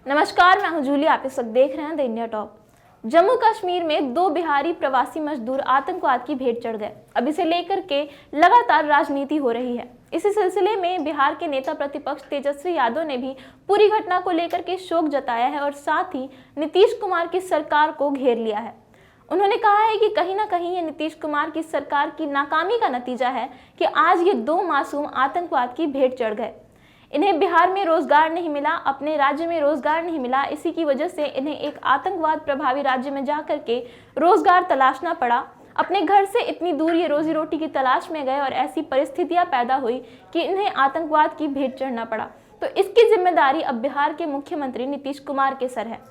नमस्कार, मैं हूं जूली। आप इस वक्त देख रहे हैं the India top. Jammu Kashmir में 2 बिहारी प्रवासी मजदूर आतंकवाद की भेंट चढ़ गए। अब इसे लेकर के लगातार राजनीति हो रही है। इसी सिलसिले में बिहार के नेता प्रतिपक्ष तेजस्वी यादव ने भी पूरी घटना को लेकर के शोक जताया है और साथ ही नीतीश कुमार की सरकार को घेर लिया है। उन्होंने कहा है कि कहीं ना कहीं ये नीतीश कुमार की सरकार की नाकामी का नतीजा है कि आज ये 2 मासूम आतंकवाद की भेंट चढ़ गए। इन्हें बिहार में रोजगार नहीं मिला, अपने राज्य में रोजगार नहीं मिला। इसी की वजह से इन्हें एक आतंकवाद प्रभावी राज्य में जाकर के रोजगार तलाशना पड़ा। अपने घर से इतनी दूर ये रोजी रोटी की तलाश में गए और ऐसी परिस्थितियां पैदा हुई कि इन्हें आतंकवाद की भेंट चढ़ना पड़ा। तो इसकी जिम्मेदारी अब बिहार के मुख्यमंत्री नीतीश कुमार के सर है।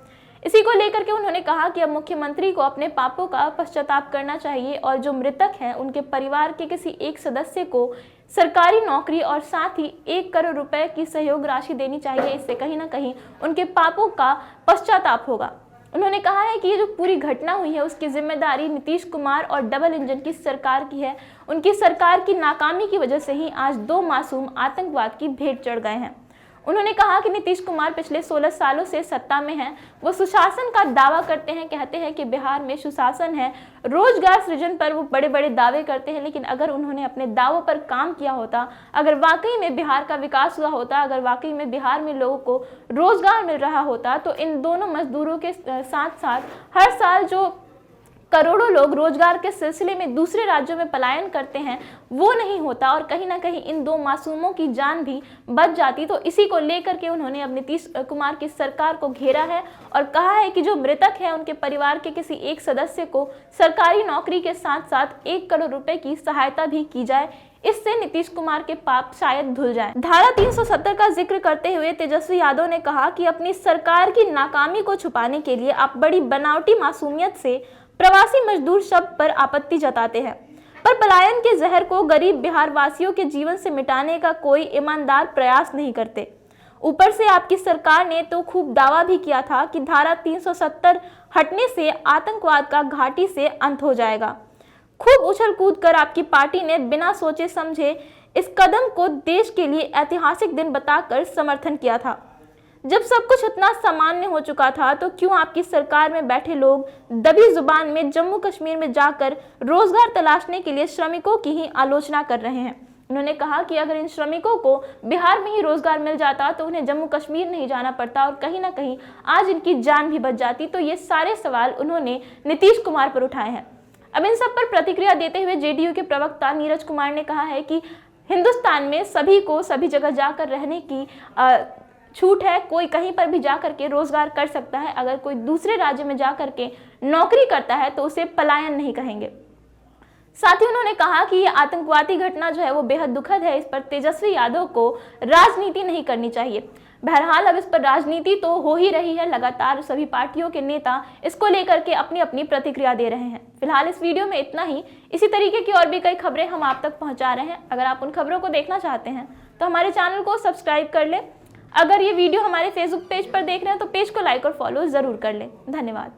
इसी को लेकर के उन्होंने कहा कि अब मुख्यमंत्री को अपने पापों का पश्चाताप करना चाहिए और जो मृतक हैं उनके परिवार के किसी एक सदस्य को सरकारी नौकरी और साथ ही 1 करोड़ रुपए की सहयोग राशि देनी चाहिए। इससे कहीं ना कहीं उनके पापों का पश्चाताप होगा। उन्होंने कहा है कि ये जो पूरी घटना हुई है उसकी जिम्मेदारी नीतीश कुमार और डबल इंजन की सरकार की है। उनकी सरकार की नाकामी की वजह से ही आज 2 मासूम आतंकवाद की भेंट चढ़ गए हैं। उन्होंने कहा कि नीतीश कुमार पिछले 16 सालों से सत्ता में हैं। वो सुशासन का दावा करते हैं, कहते हैं कि बिहार में सुशासन है, रोजगार सृजन पर वो बड़े बड़े दावे करते हैं। लेकिन अगर उन्होंने अपने दावों पर काम किया होता, अगर वाकई में बिहार का विकास हुआ होता, अगर वाकई में बिहार में लोगों को रोजगार मिल रहा होता, तो इन दोनों मजदूरों के साथ साथ हर साल जो करोड़ों लोग रोजगार के सिलसिले में दूसरे राज्यों में पलायन करते हैं वो नहीं होता और कहीं ना कहीं इन 2 मासूमों की जान भी बच जाती। तो इसी को लेकर के उन्होंने अब नीतीश कुमार की सरकार को घेरा है और कहा है कि जो मृतक है उनके परिवार के किसी एक सदस्य को सरकारी नौकरी के साथ साथ 1 करोड़ रुपए की सहायता भी की जाए। इससे नीतीश कुमार के पाप शायद धुल जाएं। धारा 370 का जिक्र करते हुए तेजस्वी यादव ने कहा कि अपनी सरकार की नाकामी को छुपाने के लिए आप बड़ी बनावटी मासूमियत से प्रवासी मजदूर शब्द पर आपत्ति जताते हैं, पर पलायन के जहर को गरीब बिहार वासियों के जीवन से मिटाने का कोई ईमानदार प्रयास नहीं करते। ऊपर से आपकी सरकार ने तो खूब दावा भी किया था कि धारा 370 हटने से आतंकवाद का घाटी से अंत हो जाएगा। खूब उछल कूद कर आपकी पार्टी ने बिना सोचे समझे इस कदम को देश के लिए ऐतिहासिक दिन बताकर समर्थन किया था। जब सब कुछ इतना सामान्य हो चुका था तो क्यों आपकी सरकार में बैठे लोग दबी जुबान में जम्मू कश्मीर में जाकर रोजगार तलाशने के लिए श्रमिकों की ही आलोचना कर रहे हैं। उन्होंने कहा कि अगर इन श्रमिकों को बिहार में ही रोजगार मिल जाता तो उन्हें जम्मू कश्मीर नहीं जाना पड़ता और कहीं ना कहीं आज इनकी जान भी बच जाती। तो ये सारे सवाल उन्होंने नीतीश कुमार पर उठाए हैं। अब इन सब पर प्रतिक्रिया देते हुए जेडीयू के प्रवक्ता नीरज कुमार ने कहा है कि हिंदुस्तान में सभी को सभी जगह जाकर रहने की छूट है। कोई कहीं पर भी जाकर के रोजगार कर सकता है। अगर कोई दूसरे राज्य में जाकर के नौकरी करता है तो उसे पलायन नहीं कहेंगे। साथ ही उन्होंने कहा कि ये आतंकवादी घटना जो है वो बेहद दुखद है। इस पर तेजस्वी यादव को राजनीति नहीं करनी चाहिए। बहरहाल अब इस पर राजनीति तो हो ही रही है। लगातार सभी पार्टियों के नेता इसको लेकर के अपनी अपनी प्रतिक्रिया दे रहे हैं। फिलहाल इस वीडियो में इतना ही। इसी तरीके की और भी कई खबरें हम आप तक पहुंचा रहे हैं। अगर आप उन खबरों को देखना चाहते हैं तो हमारे चैनल को सब्सक्राइब कर लें। अगर ये वीडियो हमारे फेसबुक पेज पर देख रहे हैं तो पेज को लाइक और फॉलो जरूर कर लें। धन्यवाद।